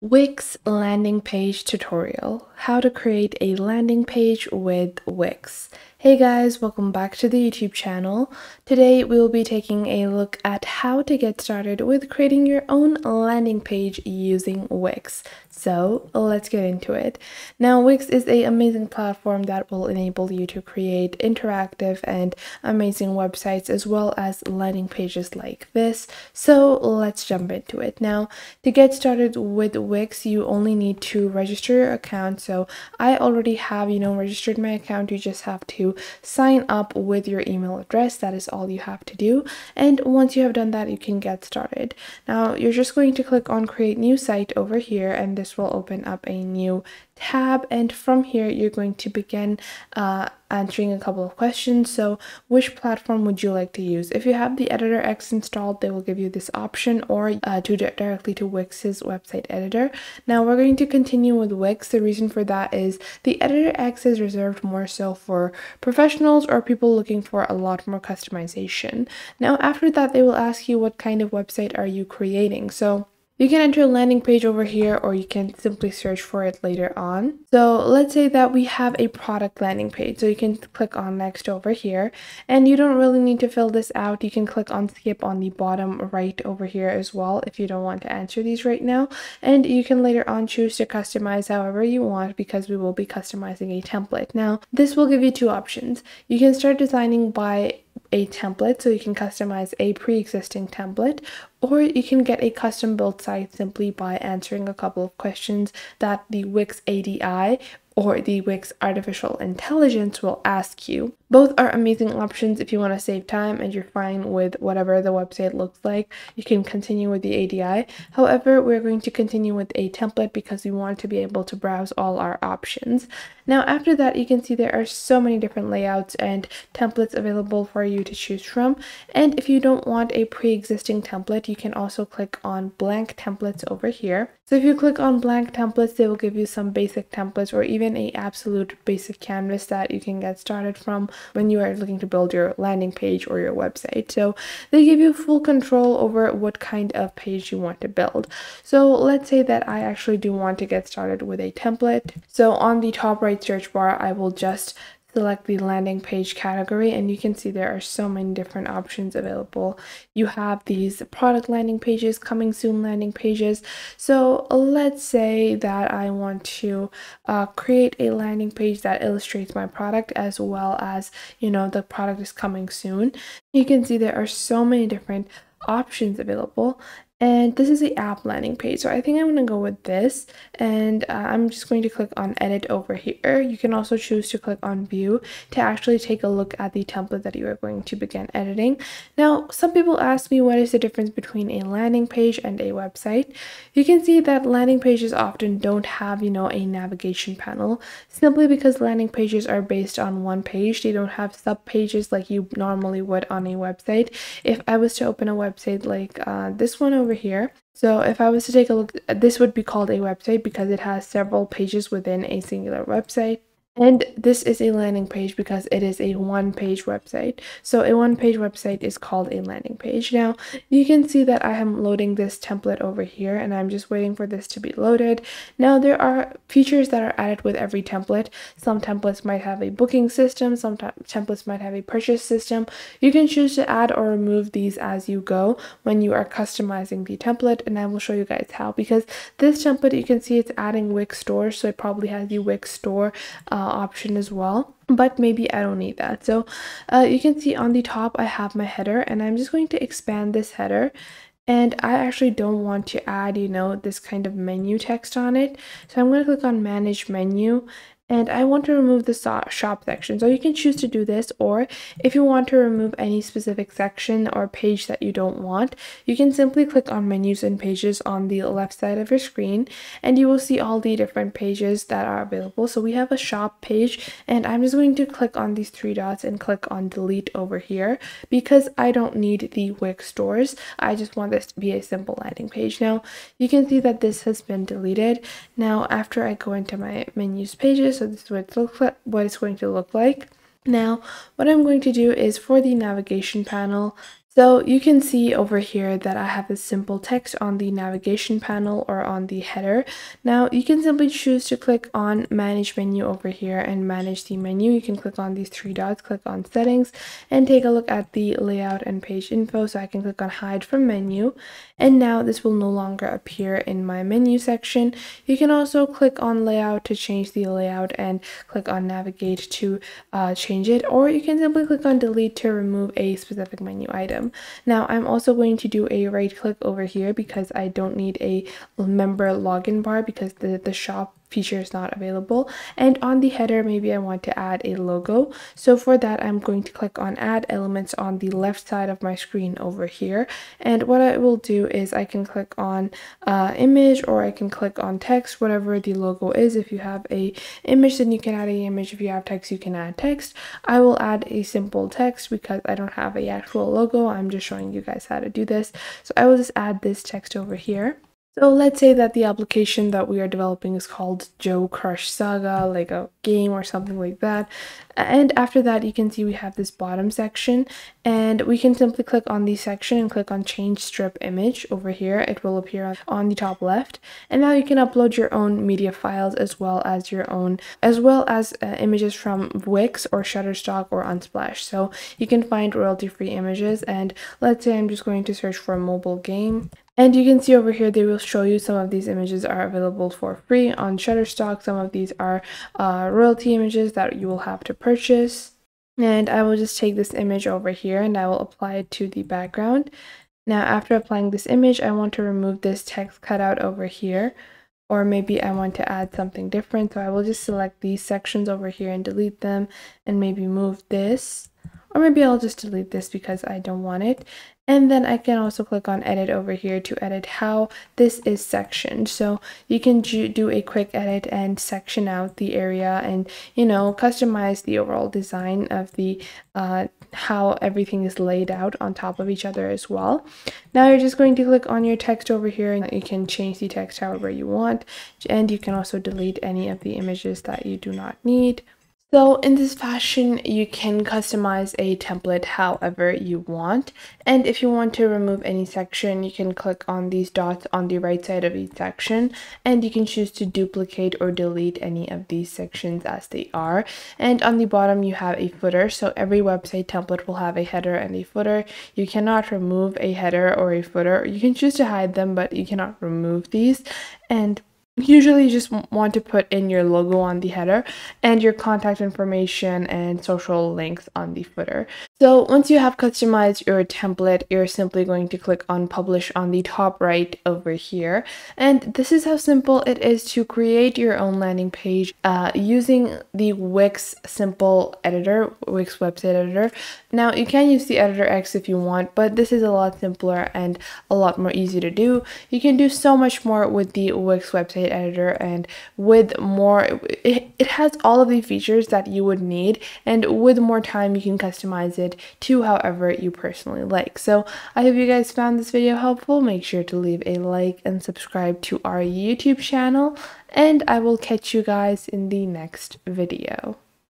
WIX Landing Page Tutorial: How to create a landing page with Wix. Hey guys, welcome back to the YouTube channel. Today we will be taking a look at how to get started with creating your own landing page using Wix. So let's get into it. Now, Wix is an amazing platform that will enable you to create interactive and amazing websites as well as landing pages like this. So let's jump into it. Now, to get started with Wix, you only need to register your account. So I already have, registered my account. You just have to sign up with your email address. That is all you have to do. And once you have done that, you can get started. Now, you're just going to click on Create New Site over here, and this will open up a new tab, and from here you're going to begin answering a couple of questions. So which platform would you like to use? If you have the Editor X installed, they will give you this option, or to directly to Wix's website editor. Now we're going to continue with Wix. The reason for that is the Editor X is reserved more so for professionals or people looking for a lot more customization. Now after that, they will ask you what kind of website are you creating. So you can enter a landing page over here, or you can simply search for it later on. So let's say that we have a product landing page. So you can click on next over here, and you don't really need to fill this out. You can click on skip on the bottom right over here as well if you don't want to answer these right now. And you can later on choose to customize however you want, because we will be customizing a template. Now, this will give you two options. You can start designing by a template, so you can customize a pre-existing template, or you can get a custom built site simply by answering a couple of questions that the Wix ADI or the Wix Artificial Intelligence will ask you. Both are amazing options if you want to save time and you're fine with whatever the website looks like. You can continue with the ADI. However, we're going to continue with a template because we want to be able to browse all our options. Now, after that, you can see there are so many different layouts and templates available for you to choose from. And if you don't want a pre-existing template, you can also click on blank templates over here. So if you click on blank templates, they will give you some basic templates or even a absolute basic canvas that you can get started from when you are looking to build your landing page or your website. So they give you full control over what kind of page you want to build. So let's say that I actually do want to get started with a template. So on the top right search bar, I will just select the landing page category, and you can see there are so many different options available. You have these product landing pages, coming soon landing pages. So let's say that I want to create a landing page that illustrates my product as well as, the product is coming soon. You can see there are so many different options available. And this is the app landing page. So I think I'm going to go with this, and I'm just going to click on edit over here. You can also choose to click on view to actually take a look at the template that you are going to begin editing. Now, some people ask me what is the difference between a landing page and a website. You can see that landing pages often don't have, a navigation panel, simply because landing pages are based on one page. They don't have sub pages like you normally would on a website. If I was to open a website like this one over here. So if I was to take a look, this would be called a website because it has several pages within a singular website. And this is a landing page because it is a one-page website. So a one-page website is called a landing page. Now, you can see that I am loading this template over here, and I'm just waiting for this to be loaded. Now, there are features that are added with every template. Some templates might have a booking system. Some templates might have a purchase system. You can choose to add or remove these as you go when you are customizing the template, and I will show you guys how. Because this template, you can see it's adding Wix store, so it probably has the Wix store option as well, but maybe I don't need that. So you can see on the top I have my header, and I'm just going to expand this header, and I actually don't want to add this kind of menu text on it. So I'm going to click on manage menu, and I want to remove the shop section. So you can choose to do this, or if you want to remove any specific section or page that you don't want, you can simply click on menus and pages on the left side of your screen, and you will see all the different pages that are available. So we have a shop page, and I'm just going to click on these three dots and click on delete over here because I don't need the Wix stores. I just want this to be a simple landing page. Now you can see that this has been deleted. Now after I go into my menus pages, so this is what it's going to look like. Now, what I'm going to do is for the navigation panel, So you can see over here that I have a simple text on the navigation panel or on the header. Now you can simply choose to click on manage menu over here and manage the menu. You can click on these three dots, click on settings, and take a look at the layout and page info. So I can click on hide from menu, and now this will no longer appear in my menu section. You can also click on layout to change the layout and click on navigate to change it, or you can simply click on delete to remove a specific menu item. Now I'm also going to do a right click over here because I don't need a member login bar because the shop feature is not available, and on the header maybe I want to add a logo. So for that I'm going to click on add elements on the left side of my screen over here, and what I will do is I can click on image, or I can click on text, whatever the logo is. If you have a image, then you can add an image. If you have text, you can add text. I will add a simple text because I don't have a actual logo. I'm just showing you guys how to do this. So I will just add this text over here. So let's say that the application that we are developing is called Joe Crush Saga, like a game or something like that. And after that, you can see we have this bottom section, and we can simply click on the section and click on change strip image over here. It will appear on the top left. And now you can upload your own media files as well as images from WIX or Shutterstock or Unsplash. So you can find royalty-free images, and let's say I'm just going to search for a mobile game. And you can see over here, they will show you some of these images are available for free on Shutterstock. Some of these are royalty images that you will have to purchase. And I will just take this image over here and I will apply it to the background. Now, after applying this image, I want to remove this text cutout over here, or maybe I want to add something different. So I will just select these sections over here and delete them, and maybe move this. Or maybe I'll just delete this because I don't want it. And then I can also click on edit over here to edit how this is sectioned. So you can do a quick edit and section out the area and, customize the overall design of the how everything is laid out on top of each other as well. Now you're just going to click on your text over here, and you can change the text however you want. And you can also delete any of the images that you do not need. So in this fashion, you can customize a template however you want. And if you want to remove any section, you can click on these dots on the right side of each section, and you can choose to duplicate or delete any of these sections as they are. And on the bottom, you have a footer. So every website template will have a header and a footer. You cannot remove a header or a footer. You can choose to hide them, but you cannot remove these. And usually you just want to put in your logo on the header and your contact information and social links on the footer. So once you have customized your template, you're simply going to click on publish on the top right over here. And this is how simple it is to create your own landing page using the WIX simple editor, WIX website editor. Now you can use the editor X if you want, but this is a lot simpler and a lot more easy to do. You can do so much more with the WIX website editor, and with more, it has all of the features that you would need, and with more time you can customize it to however you personally like. So I hope you guys found this video helpful. Make sure to leave a like and subscribe to our YouTube channel, and I will catch you guys in the next video.